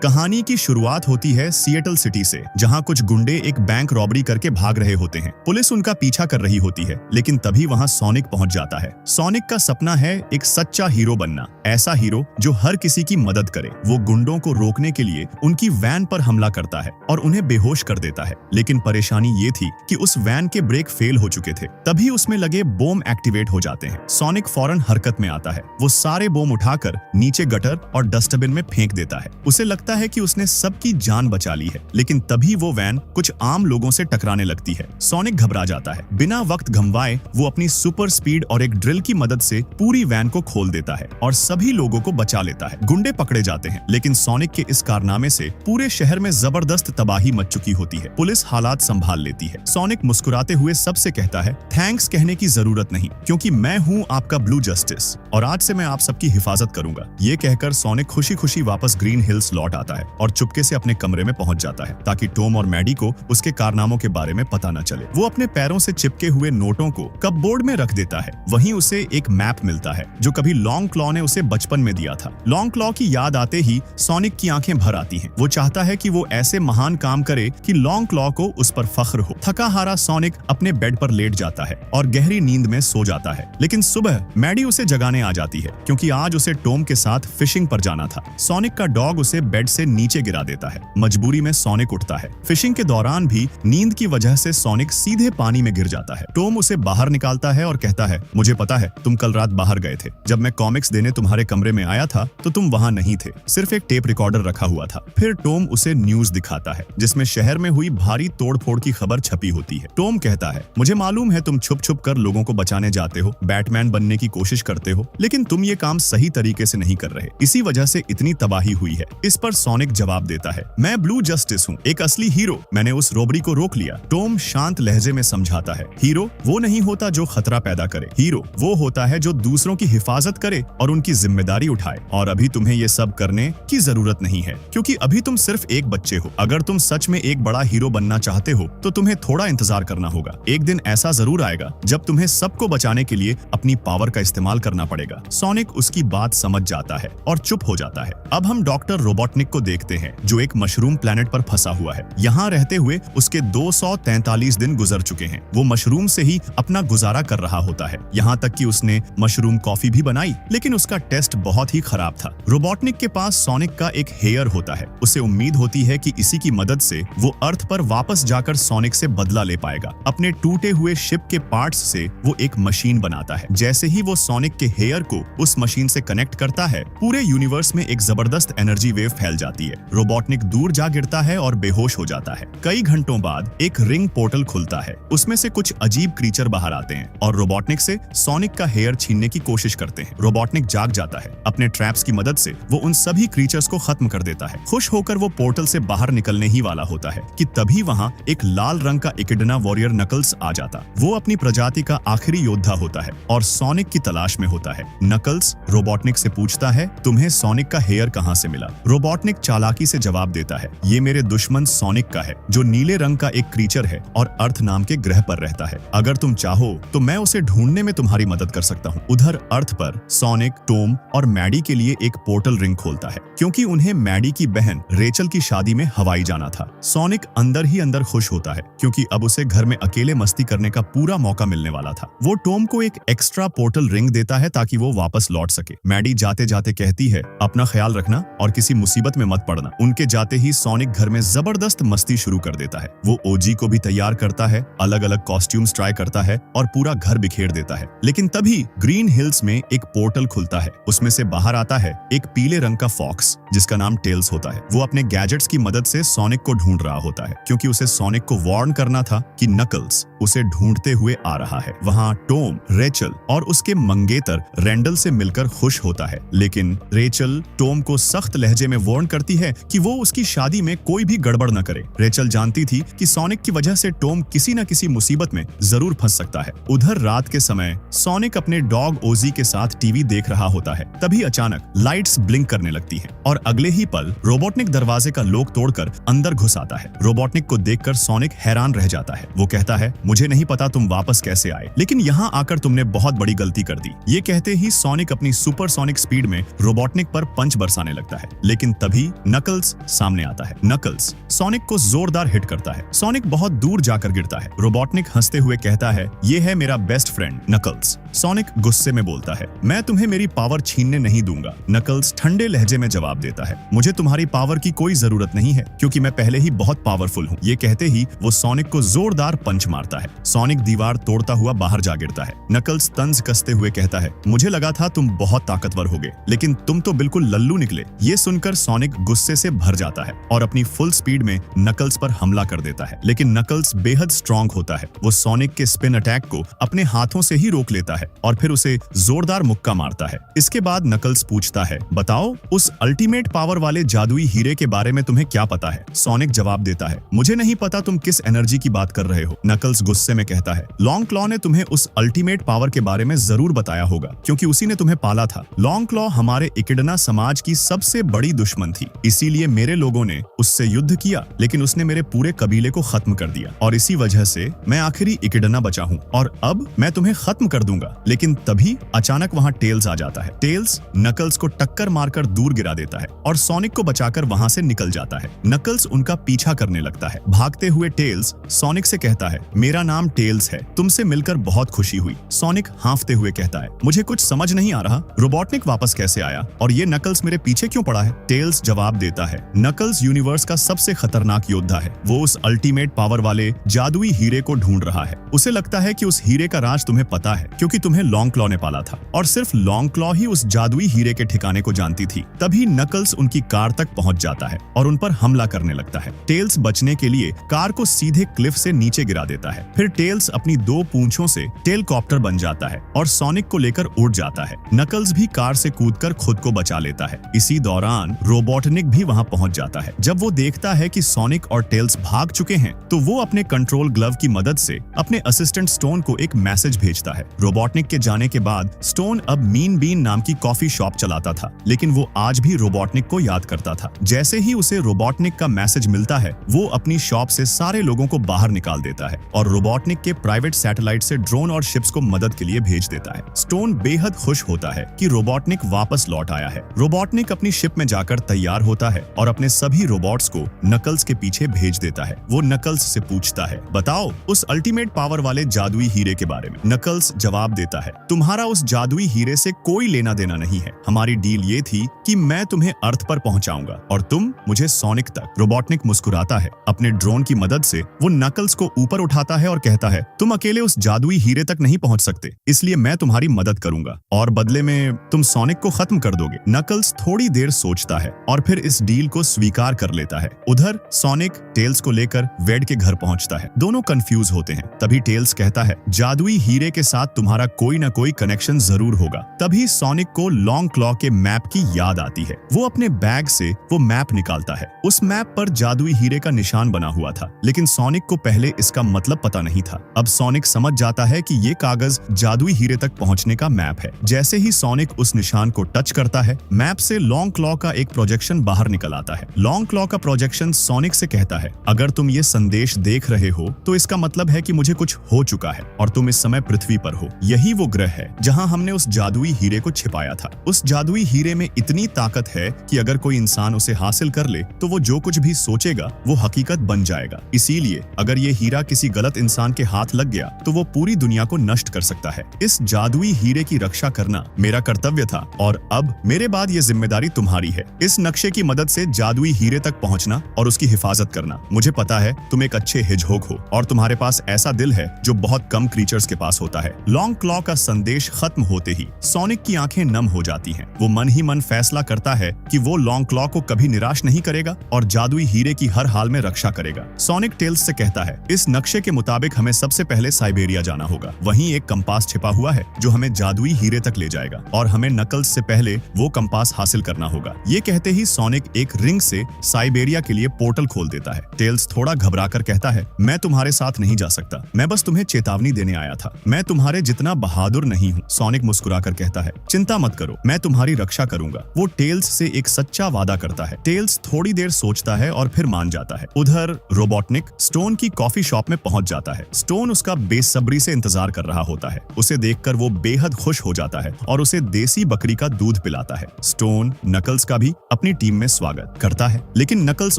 कहानी की शुरुआत होती है सिएटल सिटी से, जहां कुछ गुंडे एक बैंक रॉबरी करके भाग रहे होते हैं। पुलिस उनका पीछा कर रही होती है, लेकिन तभी वहां सोनिक पहुंच जाता है। सोनिक का सपना है एक सच्चा हीरो बनना, ऐसा हीरो जो हर किसी की मदद करे। वो गुंडों को रोकने के लिए उनकी वैन पर हमला करता है और उन्हें बेहोश कर देता है। लेकिन परेशानी ये थी कि उस वैन के ब्रेक फेल हो चुके थे। तभी उसमें लगे बोम एक्टिवेट हो जाते हैं। सोनिक फौरन हरकत में आता है। वो सारे बोम उठाकर नीचे गटर और डस्टबिन में फेंक देता है। उसे लगता है कि उसने सबकी जान बचा ली है, लेकिन तभी वो वैन कुछ आम लोगों से टकराने लगती है। सोनिक घबरा जाता है। बिना वक्त गंवाए वो अपनी सुपर स्पीड और एक ड्रिल की मदद से पूरी वैन को खोल देता है और सभी लोगों को बचा लेता है। गुंडे पकड़े जाते हैं, लेकिन सोनिक के इस कारनामे से पूरे शहर में जबरदस्त तबाही मच चुकी होती है। पुलिस हालात संभाल लेती है। सोनिक मुस्कुराते हुए सबसे कहता है, थैंक्स कहने की जरूरत नहीं, क्योंकि मैं हूँ आपका ब्लू जस्टिस और आज से मैं आप सबकी हिफाजत करूंगा। ये कहकर सोनिक खुशी खुशी वापस ग्रीन हिल्स लौट आता है और चुपके से अपने कमरे में पहुंच जाता है, ताकि टॉम और मैडी को उसके कारनामों के बारे में पता न चले। वो अपने पैरों से चिपके हुए नोटों को कपबोर्ड में रख देता है। वहीं उसे एक मैप मिलता है जो कभी लॉन्ग क्लॉ ने उसे बचपन में दिया था। लॉन्ग क्लॉ की याद आते ही सोनिक की आंखें भर आती हैं। वो चाहता है कि वो ऐसे महान काम करे कि लॉन्ग क्लॉ को उस पर फख्र हो। थका हारा सोनिक अपने बेड पर लेट जाता है और गहरी नींद में सो जाता है। लेकिन सुबह मैडी उसे जगाने आ जाती है, क्योंकि आज उसे टॉम के साथ फिशिंग पर जाना था। सोनिक का डॉग उसे बेड से नीचे गिरा देता है। मजबूरी में सोनिक उठता है। फिशिंग के दौरान भी नींद की वजह से सोनिक सीधे पानी में गिर जाता है। टॉम उसे बाहर निकालता है और कहता है, मुझे पता है तुम कल रात बाहर गए थे। जब मैं कॉमिक्स देने तुम्हारे कमरे में आया था तो तुम वहां नहीं थे, सिर्फ एक टेप रिकॉर्डर रखा हुआ था। फिर टॉम उसे न्यूज दिखाता है, जिसमें शहर में हुई भारी तोड़फोड़ की खबर छपी होती है। टॉम कहता है, मुझे मालूम है तुम छुप छुप कर लोगों को बचाने जाते हो, बैटमैन बनने की कोशिश करते हो, लेकिन तुम ये काम सही तरीके से नहीं कर रहे। इसी वजह से इतनी तबाही हुई है। इस पर सोनिक जवाब देता है, मैं ब्लू जस्टिस हूँ, एक असली हीरो। मैंने उस रोबरी को रोक लिया। टॉम शांत लहजे में समझाता है, हीरो वो नहीं होता जो खतरा पैदा करे, हीरो वो होता है जो दूसरों की हिफाजत करे और उनकी जिम्मेदारी उठाए। और अभी तुम्हें ये सब करने की जरूरत नहीं है, क्योंकि अभी तुम सिर्फ एक बच्चे हो। अगर तुम सच में एक बड़ा हीरो बनना चाहते हो तो तुम्हें थोड़ा इंतजार करना होगा। एक दिन ऐसा जरूर आएगा जब तुम्हें सबको बचाने के लिए अपनी पावर का इस्तेमाल करना पड़ेगा। सोनिक उसकी बात समझ जाता है और चुप हो जाता है। अब हम डॉक्टर रोबोटनिक को देखते हैं, जो एक मशरूम प्लेनेट पर फंसा हुआ है। यहाँ रहते हुए उसके 243 दिन गुजर चुके हैं। वो मशरूम से ही अपना गुजारा कर रहा होता है। यहाँ तक कि उसने मशरूम कॉफी भी बनाई, लेकिन उसका टेस्ट बहुत ही खराब था। रोबोटनिक के पास सोनिक का एक हेयर होता है। उसे उम्मीद होती है कि इसी की मदद से वो अर्थ पर वापस जाकर सोनिक से बदला ले पाएगा। अपने टूटे हुए शिप के पार्ट्स से वो एक मशीन बनाता है। जैसे ही वो सोनिक के हेयर को उस मशीन से कनेक्ट करता है, पूरे यूनिवर्स में एक जबरदस्त एनर्जी वेव फैल जाती है। रोबोटनिक दूर जा गिरता है और बेहोश हो जाता है। कई घंटों बाद एक रिंग पोर्टल खुलता है। उसमें से कुछ अजीब क्रीचर बाहर आते हैं और रोबोटनिक से सोनिक का हेयर छीनने की कोशिश करते हैं। रोबोटनिक जाग जाता है। अपने ट्रैप्स की मदद से वो उन सभी क्रीचर्स को खत्म कर देता है। खुश होकर वो पोर्टल से बाहर निकलने ही वाला होता है कि तभी वहाँ एक लाल रंग का एकिडना वॉरियर नकल्स आ जाता। वो अपनी प्रजाति का आखिरी योद्धा होता है और सोनिक की तलाश में होता है। नकल्स रोबोटनिक से पूछता है, तुम्हें सोनिक का हेयर कहाँ से मिला? रोबोटनिक चालाकी से जवाब देता है, ये मेरे दुश्मन सोनिक का है, जो नीले रंग का एक क्रीचर है और अर्थ नाम के ग्रह पर रहता है। अगर तुम चाहो तो मैं उसे ढूंढने में तुम्हारी मदद कर सकता हूँ। उधर अर्थ पर सोनिक, टॉम और मैडी के लिए एक पोर्टल रिंग खोलता है, क्योंकि उन्हें मैडी की बहन रेचल की शादी में हवाई जाना था। सोनिक अंदर ही अंदर खुश होता है, क्योंकि अब उसे घर में अकेले मस्ती करने का पूरा मौका मिलने वाला था। वो टॉम को एक एक्स्ट्रा पोर्टल रिंग देता है ताकि वो वापस लौट सके। मैडी जाते जाते कहती है, अपना ख्याल रखना और किसी मुसीबत में मत पड़ना। उनके जाते ही सोनिक घर में जबरदस्त मस्ती शुरू कर देता है। वो ओजी को भी तैयार करता है, अलग अलग कॉस्ट्यूम्स ट्राई करता है और पूरा घर बिखेर देता है। लेकिन तभी ग्रीन हिल्स में एक पोर्टल खुलता है। उसमें से बाहर आता है एक पीले रंग का फॉक्स, जिसका नाम टेल्स होता है। वो अपने गैजेट्स की मदद से सोनिक को ढूंढ रहा होता है, क्योंकि उसे सोनिक को वार्न करना था कि नकल्स उसे ढूंढते हुए आ रहा है। वहाँ टॉम, रेचल और उसके मंगेतर रैंडल से मिलकर खुश होता है, लेकिन रेचल टॉम को सख्त लहजे में वार्न करती है कि वो उसकी शादी में कोई भी गड़बड़ न करे। रेचल जानती थी कि सोनिक की वजह से टॉम किसी न किसी मुसीबत में जरूर फंस सकता है। उधर रात के समय सोनिक अपने डॉग ओजी के साथ टीवी देख रहा होता है। तभी अचानक लाइट्स ब्लिंक करने लगती हैं और अगले ही पल रोबोटनिक दरवाजे का लॉक तोड़कर अंदर घुस आता है। रोबोटनिक को देखकर सोनिक हैरान रह जाता है। वो कहता है, मुझे नहीं पता तुम वापस कैसे आए, लेकिन यहाँ आकर तुमने बहुत बड़ी गलती कर दी। ये कहते ही सोनिक अपनी सुपरसोनिक स्पीड में रोबोटनिक पर पंच बरसाने लगता है, लेकिन तभी तभी नकल्स सामने आता है। नकल्स सोनिक को जोरदार हिट करता है। सोनिक बहुत दूर जाकर गिरता है। रोबोटनिक हंसते हुए कहता है, ये है मेरा बेस्ट फ्रेंड नकल्स। सोनिक गुस्से में बोलता है, मैं तुम्हें मेरी पावर छीनने नहीं दूंगा। नकल्स ठंडे लहजे में जवाब देता है, मुझे तुम्हारी पावर की कोई जरूरत नहीं है क्योंकि मैं पहले ही बहुत पावरफुल हूँ। ये कहते ही वो सोनिक को जोरदार पंच मारता है। सोनिक दीवार तोड़ता हुआ बाहर जा गिरता है। नकल्स तंज कसते हुए कहता है, मुझे लगा था तुम बहुत ताकतवर होगे, लेकिन तुम तो बिल्कुल लल्लू निकले। ये सुनकर सोनिक गुस्से से भर जाता है और अपनी फुल स्पीड में नकल्स पर हमला कर देता है। लेकिन नकल्स बेहद स्ट्रांग होता है। वो सोनिक के स्पिन अटैक को अपने हाथों से ही रोक लेता है और फिर उसे जोरदार मुक्का मारता है। इसके बाद नकल्स पूछता है, बताओ उस अल्टीमेट पावर वाले जादुई हीरे के बारे में तुम्हें क्या पता है? सोनिक जवाब देता है, मुझे नहीं पता तुम किस एनर्जी की बात कर रहे हो। नकल्स गुस्से में कहता है, लॉन्ग क्लॉ ने तुम्हें उस अल्टीमेट पावर के बारे में जरूर बताया होगा क्योंकि उसी ने तुम्हें पाला था। लॉन्ग क्लॉ हमारे इकिडना समाज की सबसे बड़ी दुश्मन थी, इसीलिए मेरे लोगों ने उससे युद्ध किया, लेकिन उसने मेरे पूरे कबीले को खत्म कर दिया और इसी वजह से मैं आखिरी इकिडना बचा हूँ और अब मैं तुम्हें खत्म कर दूंगा। लेकिन तभी अचानक वहाँ टेल्स आ जाता है। टेल्स नकल्स को टक्कर मारकर दूर गिरा देता है और सोनिक को बचाकर वहाँ से निकल जाता है। नकल्स उनका पीछा करने लगता है। भागते हुए टेल्स सोनिक से कहता है, मेरा नाम टेल्स है, तुमसे मिलकर बहुत खुशी हुई। सोनिक हांफते हुए कहता है, मुझे कुछ समझ नहीं आ रहा, रोबोटनिक वापस कैसे आया और ये नकल्स मेरे पीछे क्यों पड़ा है? टेल्स जवाब देता है, नकल्स यूनिवर्स का सबसे खतरनाक योद्धा है। वो उस अल्टीमेट पावर वाले जादुई हीरे को ढूंढ रहा है। उसे लगता है कि उस हीरे का राज तुम्हें पता है क्योंकि तुम्हें लॉन्ग क्लॉ ने पाला था और सिर्फ लॉन्ग क्लॉ ही उस जादुई हीरे के ठिकाने को जानती थी। तभी नकल्स उनकी कार तक पहुंच जाता है और उन पर हमला करने लगता है। टेल्स बचने के लिए कार को सीधे क्लिफ से नीचे गिरा देता है। फिर टेल्स अपनी दो पूंछों से टेलकॉप्टर बन जाता है और सोनिक को लेकर उड़ जाता है। नकल्स भी कार से कूदकर खुद को बचा लेता है। इसी दौरान रोबोटनिक भी वहां पहुंच जाता है। जब वो देखता है कि सोनिक और टेल्स भाग चुके हैं तो वो अपने कंट्रोल ग्लव की मदद से अपने असिस्टेंट स्टोन को एक मैसेज भेजता है। रोबोटनिक के जाने के बाद स्टोन अब मीन बीन नाम की कॉफी शॉप चलाता था, लेकिन वो आज भी रोबोटनिक को याद करता था। जैसे ही उसे रोबोटनिक का मैसेज मिलता है, वो अपनी शॉप से सारे लोगों को बाहर निकाल देता है और रोबोटनिक के प्राइवेट सैटेलाइट से ड्रोन और शिप्स को मदद के लिए भेज देता है। स्टोन बेहद खुश होता है कि रोबोटनिक वापस लौट आया है। रोबोटनिक अपनी शिप में जाकर तैयार होता है और अपने सभी रोबोट्स को नकल्स के पीछे भेज देता है। वो नकल्स से पूछता है, बताओ उस अल्टीमेट पावर वाले जादुई हीरे के बारे में। नकल्स जवाब देता है, तुम्हारा उस जादुई हीरे से कोई लेना देना नहीं है। हमारी डील ये थी कि मैं तुम्हें अर्थ पर पहुंचाऊंगा और तुम मुझे सोनिक तक। रोबोटनिक मुस्कुराता है। अपने ड्रोन की मदद से वो नकल्स को ऊपर उठाता है और कहता है, तुम अकेले उस जादुई हीरे तक नहीं पहुंच सकते, इसलिए मैं तुम्हारी मदद करूंगा और बदले में तुम सोनिक को खत्म कर दोगे। नकल्स थोड़ी देर सोचता है और फिर इस डील को स्वीकार कर लेता है। उधर सोनिक टेल्स को लेकर वेड के घर पहुंचता है। दोनों कंफ्यूज होते हैं। तभी टेल्स कहता है, जादुई हीरे के साथ तुम्हारा कोई ना कोई कनेक्शन जरूर होगा। तभी सोनिक को लॉन्ग क्लॉ के मैप की याद आती है। वो अपने बैग से वो मैप निकालता है। उस मैप पर जादुई हीरे का निशान बना हुआ था, लेकिन सोनिक को पहले इसका मतलब पता नहीं था। अब सोनिक समझ जाता है कि ये कागज जादुई हीरे तक पहुंचने का मैप है। जैसे ही सोनिक उस निशान को टच करता है, मैप से लॉन्ग क्लॉ का एक प्रोजेक्शन बाहर निकल आता है। लॉन्ग क्लॉ का प्रोजेक्शन सोनिक से कहता है, अगर तुम ये संदेश देख रहे हो तो इसका मतलब है कि मुझे कुछ हो चुका है और तुम इस समय पृथ्वी पर हो। यही वो ग्रह है जहां हमने उस जादुई हीरे को छिपाया था। उस जादुई हीरे में इतनी ताकत है कि अगर कोई इंसान उसे हासिल कर ले तो वो जो कुछ भी सोचेगा वो हकीकत बन जाएगा। इसीलिए अगर ये हीरा किसी गलत इंसान के हाथ लग गया तो वो पूरी दुनिया को नष्ट कर सकता है। इस जादुई हीरे की रक्षा करना मेरा कर्तव्य था और अब मेरे बाद ये जिम्मेदारी तुम्हारी है। इस नक्शे की मदद से जादुई हीरे तक पहुंचना और उसकी हिफाजत करना। मुझे पता है तुम एक अच्छे हिजहोक हो और तुम्हारे पास ऐसा दिल है जो बहुत कम क्रीचर्स के पास होता है। लॉन्ग क्लॉ का संदेश खत्म होते ही सोनिक की आंखें नम हो जाती हैं। वो मन ही मन फैसला करता है कि वो लॉन्ग क्लॉ को कभी निराश नहीं करेगा और जादुई हीरे की हर हाल में रक्षा करेगा। सोनिक टेल्स से कहता है, इस नक्शे के मुताबिक हमें सबसे पहले साइबेरिया जाना होगा। वहीं एक कंपास छिपा हुआ है जो हमें जादुई हीरे तक ले जाएगा और हमें नकल्स से पहले वो कंपास हासिल करना होगा। ये कहते ही सोनिक एक रिंग से साइबेरिया के लिए पोर्टल खोल देता है। टेल्स थोड़ा घबराकर कहता है, मैं तुम्हारे साथ नहीं जा सकता, मैं बस तुम्हें चेतावनी देने आया था, मैं तुम्हारे जितना बहादुर नहीं हूँ। सोनिक मुस्कुराकर कहता है, चिंता मत करो, मैं तुम्हारी रक्षा करूंगा। वो टेल्स से एक सच्चा वादा करता है। टेल्स थोड़ी देर सोचता है और फिर मान जाता है। उधर रोबोटनिक स्टोन की कॉफी शॉप में पहुंच जाता है। स्टोन उसका बेसब्री से इंतजार कर रहा होता है। उसे देखकर वो बेहद खुश हो जाता है और उसे देसी बकरी का दूध पिलाता है। स्टोन नकल्स का भी अपनी टीम में स्वागत करता है, लेकिन नकल्स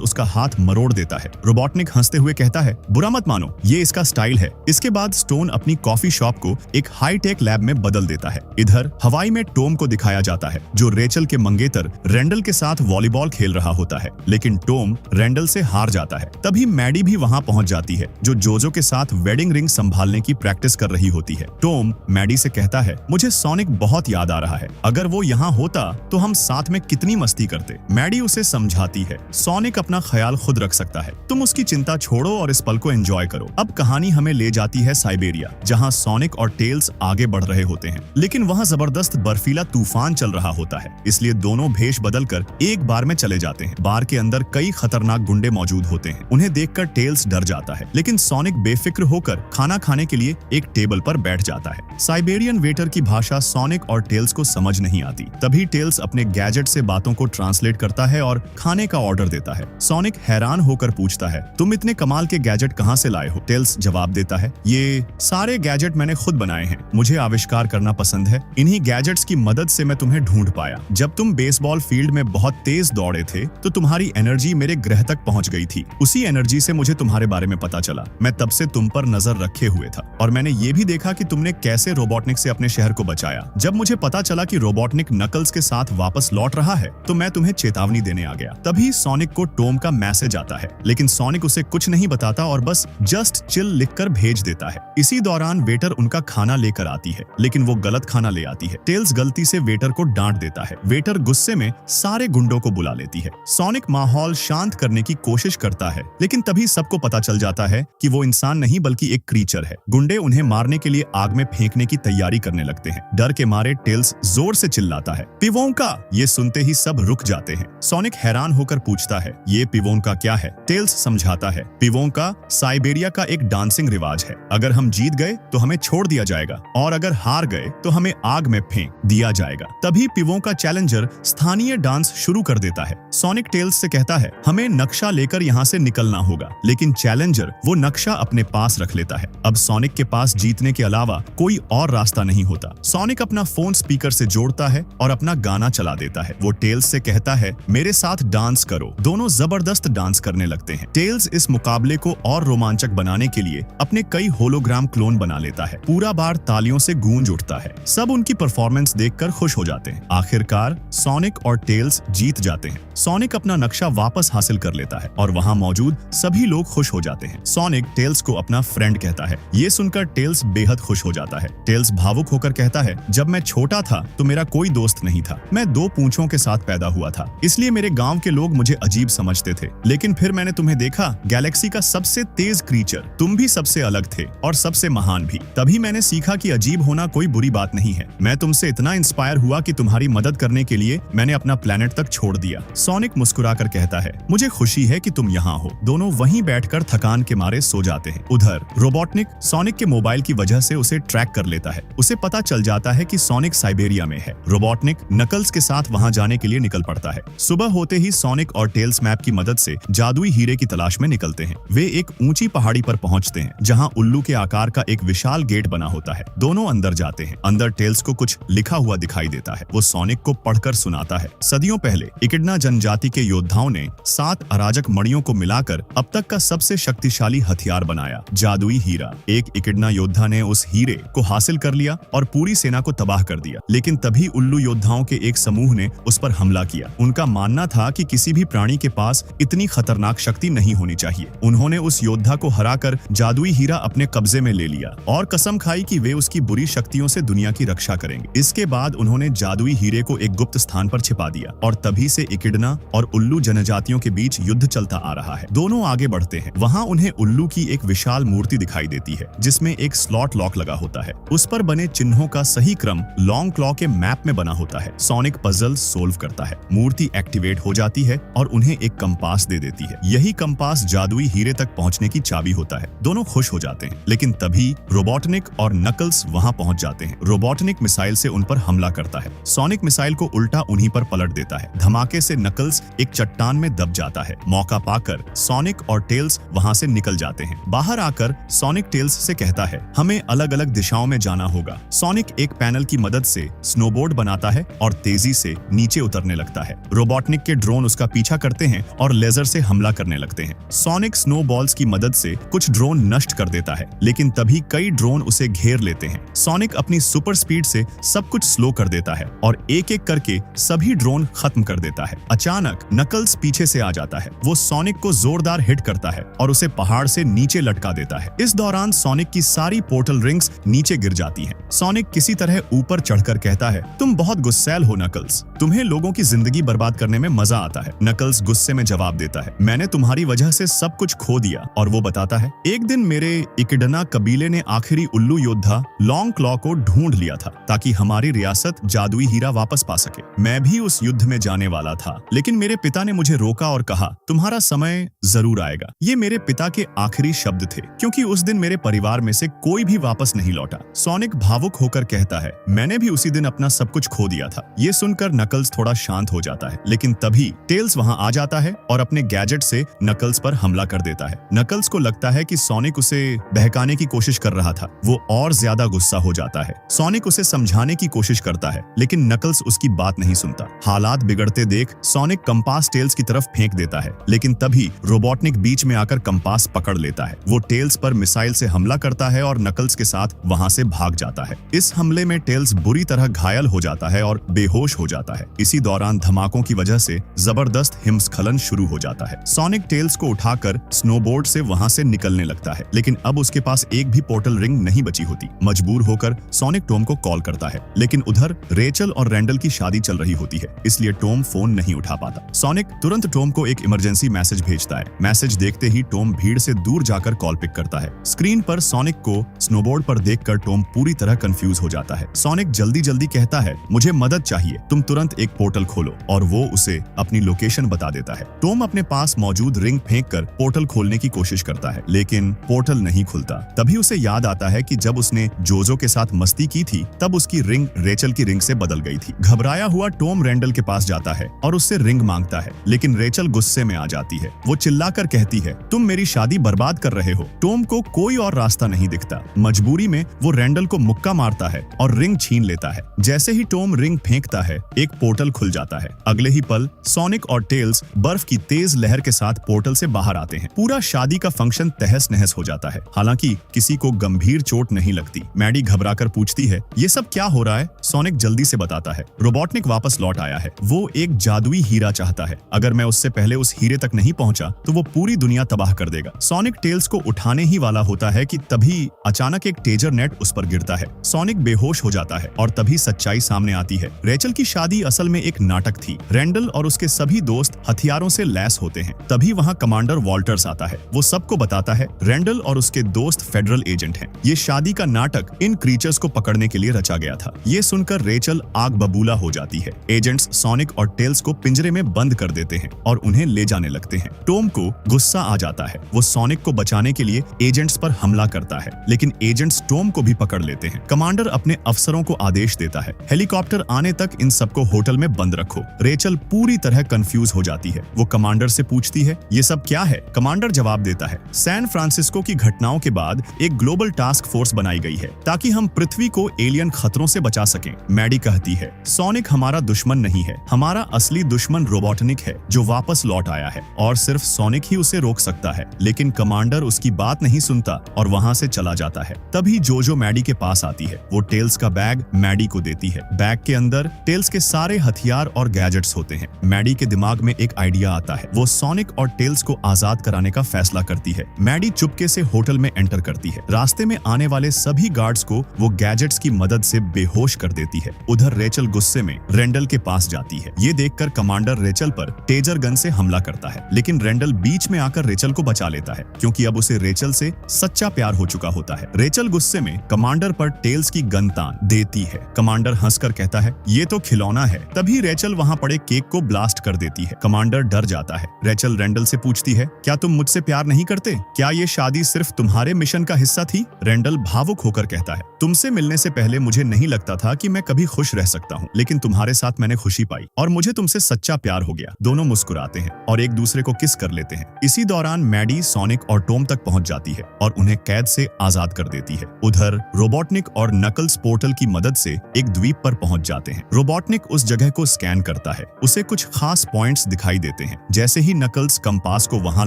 उसका हाथ मरोड़ देता है। रोबोटनिक हंसते हुए कहता है, बुरा मत मानो, ये इसका स्टाइल है। इसके बाद स्टोन अपनी कॉफी शॉप को एक हाईटेक लैब में बदल देता है। इधर हवाई में टॉम को दिखाया जाता है, जो रेचल के मंगेतर रेंडल के साथ वॉलीबॉल खेल रहा होता है, लेकिन टॉम रेंडल से हार जाता है। तभी मैडी भी वहां पहुंच जाती है, जो जोजो के साथ वेडिंग रिंग संभालने की प्रैक्टिस कर रही होती है। टॉम मैडी से कहता है, मुझे सोनिक बहुत याद आ रहा है, अगर वो यहाँ होता तो हम साथ में कितनी मस्ती करते। मैडी उसे समझाती है, सोनिक अपना ख्याल खुद रख सकता है, तुम उसकी चिंता छोड़ो और इस पल को एंजॉय करो। अब कहानी हमें ले जाती है साइबेरिया, जहाँ सोनिक और टेल्स आगे बढ़ रहे होते हैं, लेकिन वहाँ जबरदस्त बर्फीला तूफान चल रहा होता है, इसलिए दोनों भेष बदलकर एक बार में चले जाते हैं। बार के अंदर कई खतरनाक गुंडे मौजूद होते हैं। उन्हें देखकर टेल्स डर जाता है, लेकिन सोनिक बेफिक्र होकर खाना खाने के लिए एक टेबल पर बैठ जाता है। साइबेरियन वेटर की भाषा सोनिक और टेल्स को समझ नहीं आती। तभी टेल्स अपने गैजेट से बातों को ट्रांसलेट करता है और खाने का ऑर्डर देता है। सोनिक हैरान होकर पूछता है, तुम इतने कमाल के गैजेट कहाँ से लाए हो? टेल्स जवाब देता है, ये सारे गैजेट मैंने खुद बनाए हैं, मुझे आविष्कार करना पसंद है, इन्हीं गैजेट्स की मदद से मैं तुम्हें ढूंढ पाया। जब तुम बेसबॉल फील्ड में बहुत तेज दौड़े थे तो तुम्हारी एनर्जी मेरे ग्रह तक पहुंच गई थी। उसी एनर्जी से मुझे तुम्हारे बारे में पता चला। मैं तब से तुम पर नजर रखे हुए था और मैंने ये भी देखा कि तुमने कैसे रोबोटनिक से अपने शहर को बचाया। जब मुझे पता चला कि रोबोटनिक नकल्स के साथ वापस लौट रहा है तो मैं तुम्हें चेतावनी देने आ गया। तभी सोनिक को टॉम का मैसेज आता है, लेकिन सोनिक उसे कुछ नहीं बताता और बस जस्ट चिल लिखकर भेज देता है। इसी दौरान वेटर उनका खाना लेकर आती है, लेकिन वो गलत खाना ले आती है। टेल्स गलती से वेटर को डांट देता है। वेटर गुस्से में सारे गुंडों को बुला लेती है। सोनिक माहौल शांत करने की कोशिश करता है, लेकिन तभी सबको पता चल जाता है कि वो इंसान नहीं बल्कि एक क्रीचर है। गुंडे उन्हें मारने के लिए आग में फेंकने की तैयारी करने लगते हैं। डर के मारे टेल्स जोर से चिल्लाता है, पिवोंका! ये सुनते ही सब रुक जाते हैं। सोनिक हैरान होकर पूछता है, ये पिवोंका क्या है? टेल्स समझाता है, पिवोंका साइबेरिया का एक डांसिंग रिवाज है। अगर हम जीत गए तो हमें छोड़ दिया जाएगा और अगर हार गए तो हमें आग में फेंक दिया जाएगा। तभी पिवोंका चैलेंजर स्थानीय डांस शुरू कर देता है। सोनिक टेल्स से कहता है, हमें नक्शा लेकर यहाँ से निकलना होगा, लेकिन चैलेंजर वो नक्शा अपने पास रख लेता है। अब सोनिक के पास जीतने के अलावा कोई और रास्ता नहीं होता। सोनिक अपना फोन स्पीकर से जोड़ता है और अपना गाना चला देता है। वो टेल्स से कहता है, मेरे साथ डांस करो। दोनों जबरदस्त डांस करने लगते हैं। टेल्स इस मुकाबले को और रोमांचक बनाने के लिए अपने कई होलोग्राम क्लोन बना लेता है। पूरा बार तालियों से गूंज उठता है। सब उनकी परफॉर्मेंस देखकर खुश हो जाते हैं। आखिरकार सोनिक और टेल्स जीत जाते हैं। सोनिक अपना नक्शा वापस हासिल कर लेता है और वहां मौजूद सभी लोग खुश हो जाते हैं। सोनिक टेल्स को अपना फ्रेंड कहता है। ये सुनकर टेल्स बेहद खुश हो जाता है। टेल्स भावुक होकर कहता है, जब मैं छोटा था तो मेरा कोई दोस्त नहीं था। मैं 2 पूंछों के साथ पैदा हुआ था, इसलिए मेरे गांव के लोग मुझे अजीब समझते थे। लेकिन फिर मैंने तुम्हें देखा, गैलेक्सी का सबसे तेज क्रीचर। तुम भी सबसे अलग थे और सबसे महान भी। तभी मैंने सीखा कि अजीब होना कोई बुरी बात नहीं है। मैं तुमसे इतना इंस्पायर हुआ कि तुम्हारी मदद करने के लिए मैंने अपना प्लेनेट तक छोड़ दिया। सोनिक मुस्कुराकर कहता है, मुझे खुशी है कि तुम यहाँ हो। दोनों वहीं बैठकर थकान के मारे सो जाते हैं। उधर रोबोटनिक सोनिक के मोबाइल की वजह से उसे ट्रैक कर लेता है। उसे पता चल जाता है कि सोनिक साइबेरिया में है। रोबोटनिक नकल्स के साथ वहां जाने के लिए निकल पड़ता है। सुबह होते ही सोनिक और टेल्स मैप की मदद से जादुई हीरे की तलाश में निकलते हैं। वे एक ऊंची पहाड़ी पर पहुंचते हैं, जहां उल्लू के आकार का एक विशाल गेट बना होता है। दोनों अंदर जाते हैं। अंदर टेल्स को कुछ लिखा हुआ दिखाई देता है। वो सोनिक को पढ़कर सुनाता है। सदियों पहले इकिडना जनजाति के योद्धाओं ने 7 अराजक मणियों को मिलाकर अब तक का सबसे शक्तिशाली हथियार बनाया, जादुई हीरा। एक इकिडना योद्धा ने उस हीरे को हासिल कर लिया और पूरी सेना को तबाह कर दिया। लेकिन तभी उल्लू योद्धाओं के एक समूह ने उस पर हमला किया। उनका मानना था कि किसी भी प्राणी के पास इतनी खतरनाक शक्ति नहीं होनी चाहिए। उन्होंने उस योद्धा को हराकर जादुई हीरा अपने कब्जे में ले लिया और कसम खाई कि वे उसकी बुरी शक्तियों से दुनिया की रक्षा करेंगे। इसके बाद उन्होंने जादुई हीरे को एक गुप्त स्थान पर छिपा दिया और तभी से इकिडना और उल्लू जनजातियों के बीच युद्ध चलता आ रहा है। दोनों आगे बढ़ते हैं। वहां उन्हें उल्लू की एक विशाल मूर्ति दिखाई देती है, जिसमें एक स्लॉट लॉक लगा होता है। उस पर बने चिन्हों का सही क्रम लॉन्ग क्लॉ के मैप में बना होता है। सोनिक पजल सोल्व करता है। मूर्ति एक्टिवेट हो जाती है और उन्हें एक कंपास दे देती है। यही कंपास जादुई हीरे तक पहुंचने की चाबी होता है। दोनों खुश हो जाते हैं, लेकिन तभी रोबोटनिक और नकल्स वहां पहुंच जाते हैं। रोबोटनिक मिसाइल से उन पर हमला करता है। सोनिक मिसाइल को उल्टा उन्हीं पर पलट देता है। धमाके से नकल्स एक चट्टान में दब जाता है। मौका पाकर सोनिक और टेल्स वहां से निकल जाते हैं। बाहर आकर सोनिक टेल्स से कहता है, हमें अलग अलग दिशाओं में जाना होगा। सोनिक एक पैनल की मदद से स्नोबोर्ड बनाता है और तेजी से नीचे उतरने लगता है। रोबोटनिक के ड्रोन उसका पीछा करते हैं और लेजर से हमला करने लगते हैं। सोनिक स्नोबॉल्स की मदद से कुछ ड्रोन नष्ट कर देता है, लेकिन तभी कई ड्रोन उसे घेर लेते हैं। सोनिक अपनी सुपर स्पीड से सब कुछ स्लो कर देता है और एक एक करके सभी ड्रोन खत्म कर देता है। अचानक नकल्स पीछे से आ जाता है। वो सोनिक को जोरदार हिट करता है और उसे पहाड़ से नीचे लटका देता है। इस दौरान सोनिक की सारी पोर्टल रिंग्स नीचे गिर जाती हैं। सोनिक किसी तरह ऊपर चढ़कर कहता है, तुम बहुत गुस्सैल हो नकल्स, तुम्हें लोगों की जिंदगी बर्बाद करने में मजा आता है। नकल्स गुस्से में जवाब देता है, मैंने तुम्हारी वजह से सब कुछ खो दिया। और वो बताता है, एक दिन मेरे इकिडना कबीले ने आखिरी उल्लू योद्धा लॉन्ग क्लॉ को ढूंढ लिया था ताकि हमारी रियासत जादुई हीरा वापस पा सके। मैं भी उस युद्ध में जाने वाला था, लेकिन मेरे पिता ने मुझे रोका और कहा, तुम्हारा समय जरूर आएगा। ये मेरे पिता के आखिरी शब्द थे, क्योंकि उस दिन मेरे परिवार में से कोई भी वापस नहीं लौटा। सोनिक भावुक होकर कहता है, मैंने भी उसी दिन अपना सब कुछ खो दिया था। ये सुनकर नकल्स थोड़ा शांत हो जाता है, लेकिन तभी टेल्स वहां आ जाता है और अपने गैजेट से नकल्स पर हमला कर देता है। नकल्स को लगता है कि सोनिक उसे बहकाने की कोशिश कर रहा था। वो और ज्यादा गुस्सा हो जाता है। सोनिक उसे समझाने की कोशिश करता है, लेकिन नकल्स उसकी बात नहीं सुनता। हालात बिगड़ते देख सोनिक कंपास टेल्स की तरफ फेंक देता है, लेकिन तभी रोबोटनिक बीच में आकर कंपास पकड़ लेता है। वो टेल्स पर मिसाइल से हमला करता है और नकल्स के साथ वहां से भाग जाता है। इस हमले में टेल्स बुरी तरह घायल हो जाता है और बेहोश हो जाता है। इसी दौरान धमाकों की वजह से जबरदस्त हिमस्खलन शुरू हो जाता है। सोनिक टेल्स को उठाकर स्नोबोर्ड से वहां से निकलने लगता है, लेकिन अब उसके पास एक भी पोर्टल रिंग नहीं बची होती। मजबूर होकर सोनिक टॉम को कॉल करता है, लेकिन उधर रेचल और रैंडल की शादी चल रही होती है, इसलिए टॉम फोन नहीं उठा पाता। सोनिक तुरंत टॉम को एक इमरजेंसी मैसेज भेजता है। मैसेज देखते ही टॉम भीड़ से दूर जाकर कॉल पिक करता है। स्क्रीन पर सोनिक को स्नोबोर्ड पर देखकर टॉम पूरी तरह कंफ्यूज हो जाता है। सोनिक जल्दी जल्दी कहता है, मुझे मदद चाहिए, तुम तुरंत एक पोर्टल खोलो, और वो उसे अपनी लोकेशन बता देता है। टॉम अपने पास मौजूद रिंग फेंककर पोर्टल खोलने की कोशिश करता है, लेकिन पोर्टल नहीं खुलता। तभी उसे याद आता है कि जब उसने जोजो के साथ मस्ती की थी, तब उसकी रिंग रेचल की रिंग से बदल गई थी। घबराया हुआ टॉम रैंडल के पास जाता है और उससे रिंग मांगता है, लेकिन रेचल गुस्से में आ जाती है। वो चिल्लाकर कहती है, तुम मेरी शादी बर्बाद कर रहे हो। टॉम को कोई और रास्ता नहीं दिखता। मजबूरी में वो रैंडल को मुक्का मारता है और रिंग छीन लेता है। जैसे ही टॉम रिंग फेंकता है, एक पोर्टल खुल जाता है। अगले ही पल सोनिक और टेल्स बर्फ की तेज लहर के साथ पोर्टल से बाहर आते हैं। पूरा शादी का फंक्शन तहस नहस हो जाता है। हालांकि किसी को गंभीर चोट नहीं लगती। मैडी घबराकर पूछती है, ये सब क्या हो रहा है? सोनिक जल्दी से बताता है, रोबोटनिक वापस लौट आया है। वो एक जादुई हीरा चाहता है। अगर मैं उससे पहले उस हीरे तक नहीं पहुंचा तो वो पूरी दुनिया तबाह कर देगा। सोनिक टेल्स को उठाने ही वाला होता है कि तभी अचानक एक टेजर नेट उस पर गिरता है। सोनिक बेहोश हो जाता है और तभी सच्चाई सामने आती है। रेचल की शादी असल में एक नाटक थी। रैंडल और उसके सभी दोस्त हथियारों से लैस होते हैं। तभी वहां कमांडर वॉल्टर्स आता है। वो सबको बताता है रैंडल और उसके दोस्त फेडरल एजेंट हैं। ये शादी का नाटक इन क्रीचर्स को पकड़ने के लिए रचा गया था। ये सुनकर रेचल आग बबूला हो जाती है। एजेंट्स सोनिक और टेल्स को पिंजरे में बंद कर देते हैं और उन्हें ले जाने लगते हैं। टॉम को गुस्सा आ जाता है। वो सोनिक को बचाने के लिए एजेंट्स पर हमला करता है, लेकिन एजेंट्स टॉम को भी पकड़ लेते हैं। कमांडर अपने अफसरों को आदेश देता है, हेलीकॉप्टर आने तक इन सबको होटल में बंद रखो। रेचल पूरी तरह कंफ्यूज हो जाती है। वो कमांडर से पूछती है, ये सब क्या है? कमांडर जवाब देता है, सैन फ्रांसिस्को की घटनाओं के बाद एक ग्लोबल टास्क फोर्स बनाई गई है ताकि हम पृथ्वी को एलियन खतरों से बचा सकें। मैडी कहती है, सोनिक हमारा दुश्मन नहीं है, हमारा असली दुश्मन रोबोटनिक है जो वापस लौट आया है और सिर्फ सोनिक ही उसे रोक सकता है। लेकिन कमांडर उसकी बात नहीं सुनता और वहां से चला जाता है। तभी जोजो मैडी के पास आती है। वो टेल्स का बैग मैडी को देती है। बैग के अंदर टेल्स के सारे हथियार और गैजेट्स होते हैं। मैडी के दिमाग में एक आइडिया आता है। वो सोनिक और टेल्स को आजाद कराने का फैसला करती है। मैडी चुपके से होटल में एंटर करती है। रास्ते में आने वाले सभी गार्ड्स को वो गैजेट्स की मदद से बेहोश कर देती है। उधर रेचल गुस्से में रैंडल के पास जाती है। ये देखकर कमांडर रेचल पर टेजर गन से हमला करता है, लेकिन रैंडल बीच में आकर रेचल को बचा लेता है, क्योंकि अब उसे रेचल से सच्चा प्यार हो चुका होता है। रेचल गुस्से में कमांडर पर टेल्स की गन तान देती है। कमांडर हंसकर कहता है, ये तो खिलौना है। तभी रेचल वहां पड़े केक को ब्लास्ट कर देती है। कमांडर डर जाता है। रेचल रेंडल से पूछती है, क्या तुम मुझसे प्यार नहीं करते? क्या ये शादी सिर्फ तुम्हारे मिशन का हिस्सा थी? रेंडल भावुक होकर कहता है, तुमसे मिलने से पहले मुझे नहीं लगता था कि मैं कभी खुश रह सकता हूँ, लेकिन तुम्हारे साथ मैंने खुशी पाई और मुझे तुमसे सच्चा प्यार हो गया। दोनों मुस्कुराते हैं और एक दूसरे को किस कर लेते हैं। इसी दौरान मैडी सोनिक और टॉम तक पहुंच जाती है और उन्हें कैद से आजाद कर देती है। उधर रोबोटनिक और नकल्स पोर्टल की मदद से एक द्वीप पर पहुंच जाते हैं। रोबोटनिक उस जगह को स्कैन करता है। उसे कुछ खास पॉइंट्स दिखाई देते हैं। जैसे ही नकल्स कंपास को वहां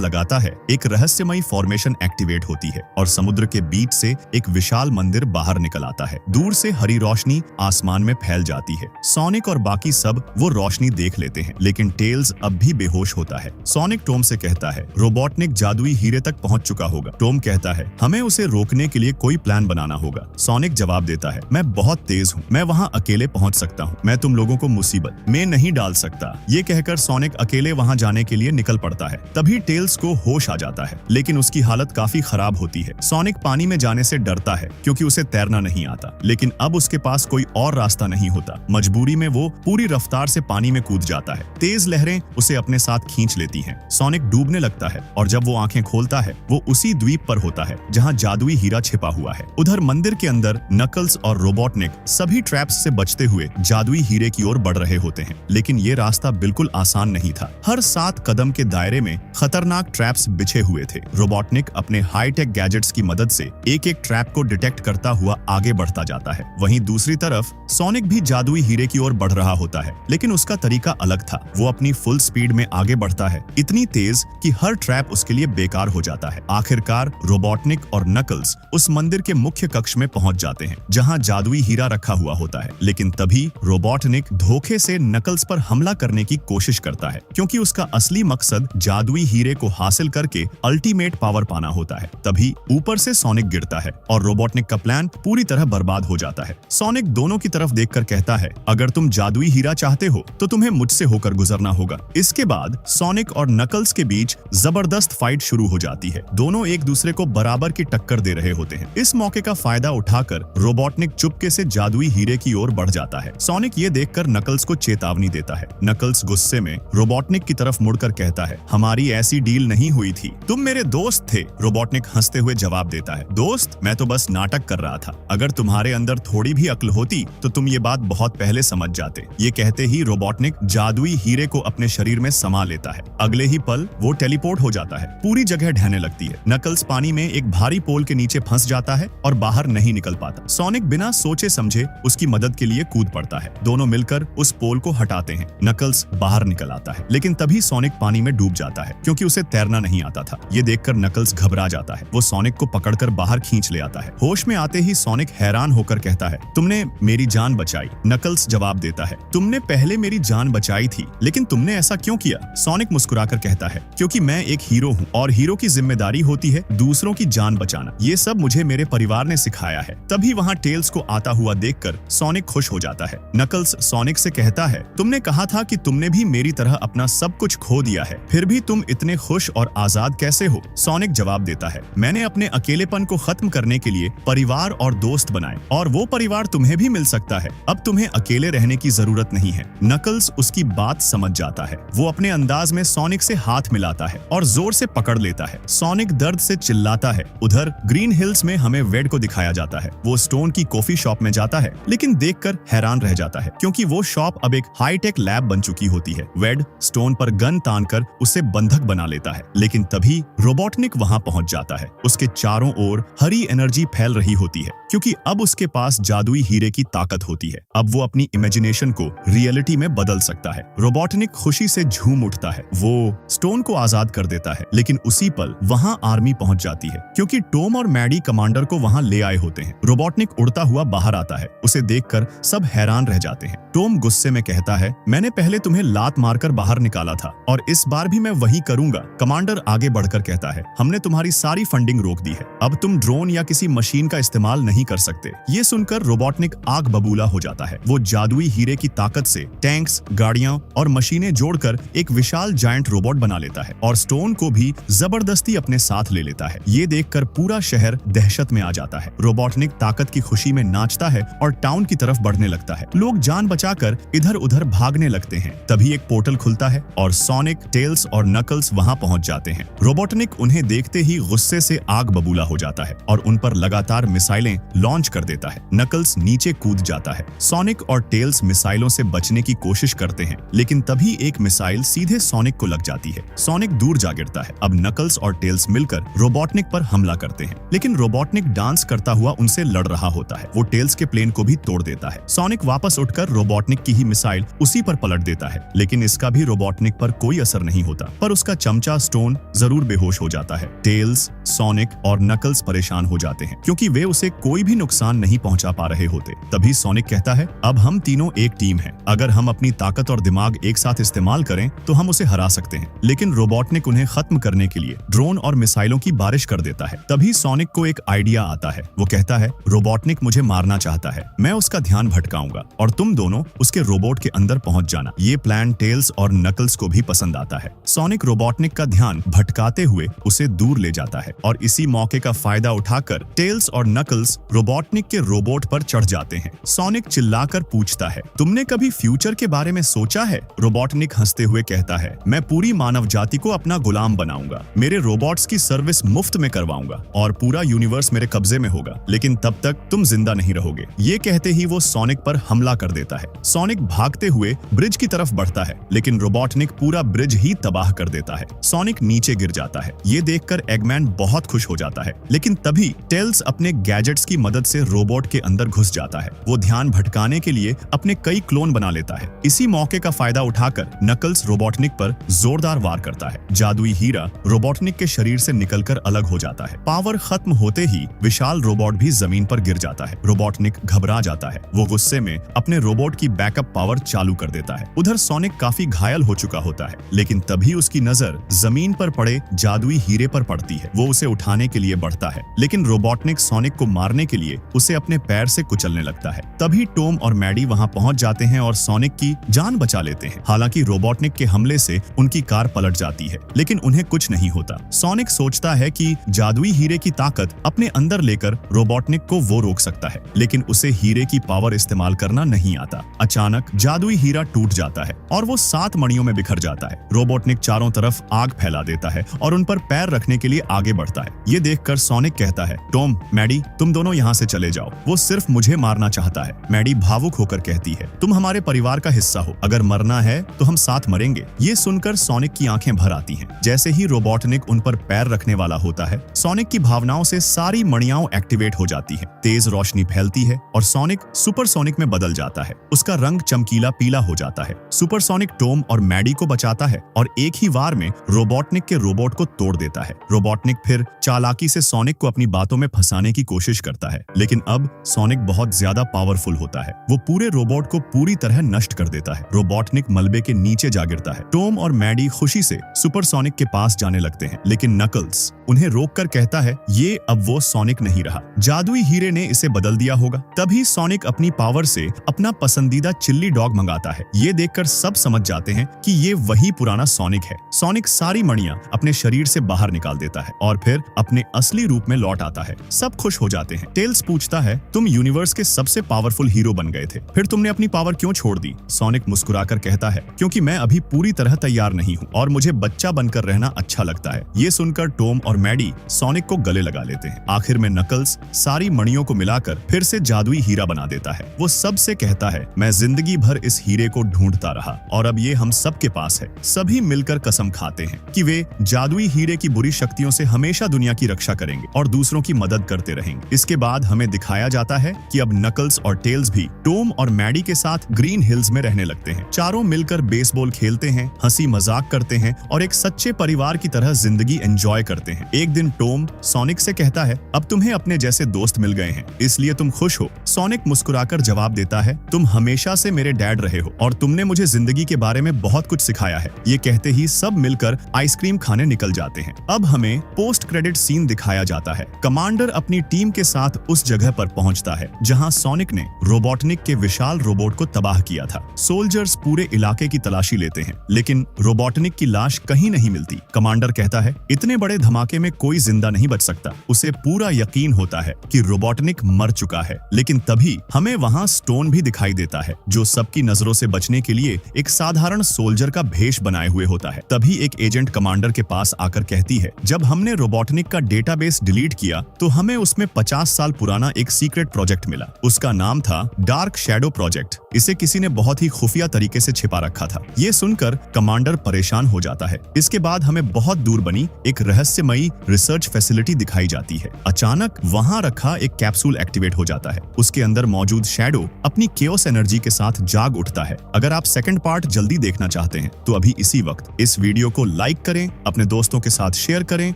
लगाता है, एक रहस्यमयी फॉर्मेशन एक्टिवेट होती है और समुद्र के बीच से एक विशाल मंदिर बाहर निकल आता है। दूर से हरी रोशनी आसमान में फैल जाती है। सोनिक और बाकी सब वो रोशनी देख लेते हैं, लेकिन टेल्स अब भी बेहोश होता है। सोनिक टॉम से कहता है, रोबोटनिक जादुई हीरे तक पहुंच चुका होगा। टॉम कहता है, हमें उसे रोकने के लिए कोई प्लान बनाना होगा। सोनिक जवाब देता है, मैं बहुत तेज हूँ, मैं वहाँ अकेले पहुँच सकता हूँ, मैं तुम लोगों को मुसीबत में नहीं डाल सकता। ये कहकर सोनिक अकेले वहाँ जाने के लिए निकल पड़ता है। तभी टेल्स को होश आ जाता है, लेकिन उसकी हालत काफी खराब होती है। सोनिक पानी में जाने से डरता है क्योंकि उसे तैरना नहीं आता, लेकिन अब उसके पास कोई और रास्ता नहीं होता। मजबूरी में वो पूरी रफ्तार से पानी में कूद जाता है। तेज लहरें उसे अपने साथ खींच लेती हैं। सोनिक डूबने लगता है और जब वो आंखें खोलता है, वो उसी द्वीप पर होता है जहां जादुई हीरा छिपा हुआ है। उधर मंदिर के अंदर नकल्स और रोबोटनिक सभी ट्रैप्स से बचते हुए जादुई हीरे की ओर बढ़ रहे होते हैं, लेकिन ये रास्ता बिल्कुल आसान नहीं था। हर 7 कदम के दायरे में खतरनाक ट्रैप्स बिछे हुए थे। रोबोटनिक अपने हाईटेक गैजेट्स की मदद से एक एक ट्रैप को डिटेक्ट करता हुआ आगे बढ़ता जाता है। वहीं दूसरी तरफ सोनिक भी जादुई हीरे की ओर बढ़ रहा होता है, लेकिन उसका तरीका अलग था। वो अपनी फुल स्पीड में आगे बढ़ता है, इतनी तेज कि हर ट्रैप उसके लिए बेकार हो जाता है। आखिरकार रोबोटनिक और नकल्स उस मंदिर के मुख्य कक्ष में पहुंच जाते हैं जहां जादुई हीरा रखा हुआ होता है। लेकिन तभी रोबोटनिक धोखे से नकल्स पर हमला करने की कोशिश करता है, क्योंकि उसका असली मकसद जादुई हीरे को हासिल करके अल्टीमेट पावर पाना होता है। तभी ऊपर से सोनिक गिरता है और रोबोटनिक का प्लान पूरी तरह बर्बाद हो जाता है। सोनिक दोनों की तरफ देखकर कहता है, अगर तुम जादुई हीरा चाहते हो तो तुम्हें मुझसे होकर गुजरना होगा। इसके बाद सोनिक और नकल्स के बीच जबरदस्त फाइट शुरू हो जाती है। दोनों एक दूसरे को बराबर की टक्कर दे रहे होते हैं। इस मौके का फायदा उठाकर रोबोटनिक चुपके से जादुई हीरे की ओर बढ़ जाता है। सोनिक ये देखकर नकल्स को चेतावनी देता है। नकल्स गुस्से में रोबोटनिक की तरफ मुड़कर कहता है, हमारी ऐसी डील नहीं हुई थी, तुम मेरे दोस्त थे। रोबोटनिक हंसते हुए जवाब देता है, दोस्त, मैं तो बस नाटक कर रहा था। अगर तुम्हारे अंदर थोड़ी भी अक्ल होती तो तुम ये बात बहुत पहले समझ जाते। ये कहते ही रोबोटनिक जादुई हीरे को अपने शरीर में समा लेता है। अगले ही पल वो टेलीपोर्ट हो जाता है। पूरी जगह ढहने लगती है। नकल्स पानी में एक भारी पोल के नीचे फंस जाता है और बाहर नहीं निकल पाता। सोनिक बिना सोचे समझे उसकी मदद के लिए कूद पड़ता है। दोनों मिलकर उस पोल को हटाते हैं। नकल्स बाहर निकल आता है, लेकिन तभी सोनिक पानी में डूब जाता है क्योंकि उसे तैरना नहीं आता था। ये देखकर नकल्स घबरा जाता है। वो सोनिक को पकड़कर बाहर खींच ले आता है। होश में आते ही सोनिक हैरान होकर कहता है, तुमने मेरी जान बचाई। नकल्स जवाब देता है, तुमने पहले मेरी जान बचाई थी, लेकिन तुमने ऐसा क्यों किया? सोनिक मुस्कुराकर कहता है, क्योंकि मैं एक हीरो हूँ और हीरो की जिम्मेदारी होती है दूसरों की जान बचाना। ये सब मुझे मेरे परिवार ने सिखाया है। तभी वहाँ टेल्स को आता हुआ देखकर सोनिक खुश हो जाता है। नकल्स सोनिक से कहता है, तुमने कहा था कि तुमने भी मेरी तरह अपना सब कुछ खो दिया है, फिर भी तुम इतने खुश और आजाद कैसे हो? सोनिक जवाब देता है, मैंने अपने अकेलेपन को खत्म करने के लिए परिवार और दोस्त बनाए, और वो परिवार तुम्हें भी मिल सकता है। अब तुम्हें अकेले रहने की जरूरत नहीं है। नकल्स उसकी बात समझ जाता है। वो अपने अंदाज में सोनिक से हाथ मिलाता है और जोर से पकड़ लेता है। सोनिक दर्द से चिल्लाता है। उधर ग्रीन हिल्स में हमें वेड को दिखाया जाता है। वो स्टोन की कॉफी शॉप में जाता है, लेकिन देखकर हैरान रह जाता है क्योंकि वो शॉप अब एक हाईटेक लैब बन चुकी होती है। वेड स्टोन पर गन तानकर उसे बंधक बना लेता है, लेकिन तभी रोबोटनिक वहां पहुंच जाता है। उसके चारों ओर हरी एनर्जी फैल रही होती है क्योंकि अब उसके पास जादुई हीरे की ताकत होती है। अब वो अपनी इमेजिनेशन को रियलिटी में बदल सकता है। रोबोटनिक खुशी से झूम उठता है। वो स्टोन को आजाद कर देता है, लेकिन उसी पल वहां आर्मी पहुंच जाती है क्योंकि टॉम और मैडी कमांडर को वहां ले आए होते हैं। रोबोटनिक उड़ता हुआ बाहर आता है। उसे देखकर सब हैरान रह जाते हैं। टॉम गुस्से में कहता है, मैंने पहले तुम्हें लात मारकर बाहर निकाला था और इस बार भी मैं वही करूंगा। कमांडर आगे बढ़कर कहता है, हमने तुम्हारी सारी फंडिंग रोक दी है। अब तुम ड्रोन या किसी मशीन का इस्तेमाल नहीं कर सकते। ये सुनकर रोबोटनिक आग बबूला हो जाता है। वो जादुई हीरे की ताकत से टैंक्स, गाड़ियां और मशीनें जोड़कर एक विशाल जायंट रोबोट बना लेता है और स्टोन को भी जबरदस्ती अपने साथ ले लेता है। ये देखकर पूरा शहर दहशत में आ जाता है। रोबोटनिक ताकत की खुशी में नाचता है और टाउन की तरफ बढ़ने लगता है। लोग जान बचाकर इधर उधर भागने लगते हैं। तभी एक पोर्टल खुलता है और सोनिक, टेल्स और नकल्स वहां पहुंच जाते हैं। रोबोटनिक उन्हें देखते ही गुस्से से आग बबूला हो जाता है और उन पर लगातार मिसाइलें लॉन्च कर देता है। नकल्स नीचे कूद जाता है। सोनिक और टेल्स मिसाइलों से बचने की कोशिश करते हैं, लेकिन तभी एक मिसाइल सीधे सोनिक को लग जाती है। सोनिक दूर जा गिरता है। अब नकल्स और टेल्स मिलकर रोबोटनिक पर हमला करते हैं, लेकिन रोबोटनिक डांस करता हुआ उनसे लड़ रहा होता है। वो टेल्स के प्लेन को भी तोड़ देता है। सोनिक वापस उठकर रोबोटनिक की ही मिसाइल उसी पर पलट देता है, लेकिन इसका भी रोबोटनिक पर कोई असर नहीं होता। पर उसका चमचा स्टोन जरूर बेहोश हो जाता है। टेल्स, सोनिक और नकल्स परेशान हो जाते हैं क्योंकि वे उसे कोई भी नुकसान नहीं पहुंचा पा रहे होते। तभी सोनिक कहता है, अब हम तीनों एक टीम हैं। अगर हम अपनी ताकत और दिमाग एक साथ इस्तेमाल करें तो हम उसे हरा सकते हैं। लेकिन रोबोटनिक उन्हें खत्म करने के लिए ड्रोन और मिसाइलों की बारिश कर देता है। तभी सोनिक को एक आइडिया आता है। वो कहता है, रोबोटनिक मुझे मारना चाहता है, मैं उसका ध्यान भटकाऊंगा और तुम दोनों उसके रोबोट के अंदर पहुंच जाना। ये प्लान टेल्स और नकल्स को भी पसंद आता है। सोनिक रोबोटनिक का ध्यान भटकाते हुए उसे दूर ले जाता है और इसी मौके का फायदा उठाकर टेल्स और नकल्स रोबोटनिक के रोबोट पर चढ़ जाते हैं। सोनिक चिल्लाकर पूछता है, तुमने कभी फ्यूचर के बारे में सोचा है? रोबोटनिक हंसते हुए कहता है, मैं पूरी मानव जाति को अपना गुलाम बनाऊंगा, मेरे रोबोट्स की सर्विस मुफ्त में करवाऊंगा और पूरा यूनिवर्स मेरे कब्जे में होगा, लेकिन तब तक तुम जिंदा नहीं रहोगे। ये कहते ही वो सोनिक पर हमला कर देता है। सोनिक भागते हुए ब्रिज की तरफ बढ़ता है, लेकिन रोबोटनिक पूरा ब्रिज ही तबाह कर देता है। सोनिक नीचे गिर जाता है। ये देखकर एगमैन बहुत खुश हो जाता है, लेकिन तभी टेल्स अपने गैजेट्स की मदद से रोबोट के अंदर घुस जाता है। वो ध्यान भटकाने के लिए अपने कई क्लोन बना लेता है। इसी मौके का फायदा उठाकर नकल्स रोबोटनिक पर जोरदार वार करता है। जादुई हीरा रोबोटनिक के शरीर से निकलकर अलग हो जाता है। पावर खत्म होते ही विशाल रोबोट भी जमीन पर गिर जाता है। रोबोटनिक घबरा जाता है। वो गुस्से में अपने रोबोट की बैकअप पावर चालू कर देता है। उधर सोनिक काफी घायल हो चुका होता है, लेकिन तभी उसकी नजर जमीन पर पड़े जादुई हीरे पर पड़ती है। वो उसे उठाने के लिए बढ़ता है, लेकिन रोबोटनिक सोनिक को मारने के लिए उसे अपने पैर से कुचलने लगता है। तभी टॉम और मैडी वहां पहुंच जाते हैं और सोनिक की जान बचा लेते हैं। हालांकि रोबोटनिक के हमले से उनकी कार पलट जाती है, लेकिन उन्हें कुछ नहीं होता। सोनिक सोचता है कि जादुई हीरे की ताकत अपने अंदर लेकर रोबोटनिक को वो रोक सकता है, लेकिन उसे हीरे की पावर इस्तेमाल करना नहीं आता। अचानक जादुई हीरा टूट जाता है और वो 7 मणियों में बिखर जाता है। रोबोटनिक चारों तरफ आग फैला देता है और उन पर पैर रखने के लिए आगे बढ़ता है। ये देखकर सोनिक कहता है, टॉम, मैडी, तुम दोनों यहाँ से चले जाओ, वो सिर्फ मुझे मारना चाहता है। मैडी भावुक होकर कहती है, तुम हमारे परिवार का हिस्सा हो, अगर मरना है तो हम साथ मरेंगे। ये सुनकर सोनिक की आंखें भर आती हैं। जैसे ही रोबोटनिक उन पर पैर रखने वाला होता है, सोनिक की भावनाओं से सारी मणियां एक्टिवेट हो जाती हैं। तेज रोशनी फैलती है और सोनिक सुपरसोनिक में बदल जाता है। उसका रंग चमकीला पीला हो जाता है। सुपरसोनिक टॉम और मैडी को बचाता है और एक ही वार में रोबोटनिक के रोबोट को तोड़ देता है। रोबोटनिक फिर चालाकी से सोनिक को अपनी बातों में फंसाने की कोशिश करता है, लेकिन अब सोनिक बहुत ज्यादा पावरफुल होता है। वो पूरे रोबोट को पूरी तरह नष्ट कर देता है। रोबोटनिक मलबे के नीचे जा गिरता है। टॉम और मैडी खुशी से सुपरसोनिक के पास जाने लगते हैं, लेकिन नकल्स उन्हें रोककर कहता है, ये अब वो सोनिक नहीं रहा, जादुई हीरे ने इसे बदल दिया होगा। तभी सोनिक अपनी पावर से अपना पसंदीदा चिल्ली डॉग मंगाता है। ये देखकर सब समझ जाते हैं कि ये वही पुराना सोनिक है। सोनिक सारी मणियां अपने शरीर से बाहर निकाल देता है और फिर अपने असली रूप में लौट आता है। सब खुश हो जाते हैं। टेल्स पूछता है, तुम यूनिवर्स के सबसे पावरफुल हीरो बन गए थे, फिर तुमने अपनी पावर क्यों छोड़ दी? सोनिक मुस्कुराकर कहता है, क्योंकि मैं अभी पूरी तरह तैयार नहीं हूँ और मुझे बच्चा बनकर रहना अच्छा लगता है। ये सुनकर टॉम और मैडी सोनिक को गले लगा लेते हैं। आखिर में नकल्स सारी मणियों को मिलाकर फिर से जादुई हीरा बना देता है। वो सबसे कहता है, मैं जिंदगी भर इस हीरे को ढूंढता रहा और अब ये हम सब के पास है। सभी मिलकर कसम खाते हैं कि वे जादुई हीरे की बुरी शक्तियों से हमेशा दुनिया की रक्षा करेंगे और दूसरों की मदद करते रहेंगे। इसके बाद हमें दिखाया जाता है कि अब नकल्स और टेल्स भी टॉम और मैडी के साथ ग्रीन हिल्स में रहने लगते हैं। चारों मिलकर बेसबॉल खेलते हैं, हंसी मजाक करते हैं और एक सच्चे परिवार की तरह जिंदगी एंजॉय करते हैं। एक दिन टॉम सोनिक से कहता है, अब तुम्हें अपने जैसे दोस्त मिल गए हैं, इसलिए तुम खुश हो? सोनिक मुस्कुराकर जवाब देता है, तुम हमेशा से मेरे डैड रहे हो और तुमने मुझे जिंदगी के बारे में बहुत कुछ सिखाया है। ये कहते ही सब मिलकर आइसक्रीम खाने निकल जाते हैं। अब हमें पोस्ट पोस्ट क्रेडिट सीन दिखाया जाता है। कमांडर अपनी टीम के साथ उस जगह पर पहुंचता है जहां सोनिक ने रोबोटनिक के विशाल रोबोट को तबाह किया था। सोल्जर्स पूरे इलाके की तलाशी लेते हैं, लेकिन रोबोटनिक की लाश कहीं नहीं मिलती। कमांडर कहता है, इतने बड़े धमाके में कोई जिंदा नहीं बच सकता। उसे पूरा यकीन होता है कि रोबोटनिक मर चुका है, लेकिन तभी हमें वहां स्टोन भी दिखाई देता है, जो सबकी नजरों से बचने के लिए एक साधारण सोल्जर का भेष बनाए हुए होता है। तभी एक एजेंट कमांडर के पास आकर कहती है, जब हमने रोबोटनिक का डेटाबेस डिलीट किया तो हमें उसमें 50 साल पुराना एक सीक्रेट प्रोजेक्ट मिला। उसका नाम था डार्क शैडो प्रोजेक्ट। इसे किसी ने बहुत ही खुफिया तरीके से छिपा रखा था। ये सुनकर कमांडर परेशान हो जाता है। इसके बाद हमें बहुत दूर बनी एक रहस्यमयी रिसर्च फैसिलिटी दिखाई जाती है। अचानक वहां रखा एक कैप्सूल एक्टिवेट हो जाता है। उसके अंदर मौजूद शैडो अपनी केओस एनर्जी के साथ जाग उठता है। अगर आप सेकंड पार्ट जल्दी देखना चाहते हैं तो अभी इसी वक्त इस वीडियो को लाइक करें, अपने दोस्तों के साथ शेयर करें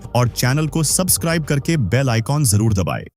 और चैनल को सब्सक्राइब करके बेल आइकॉन जरूर दबाएं।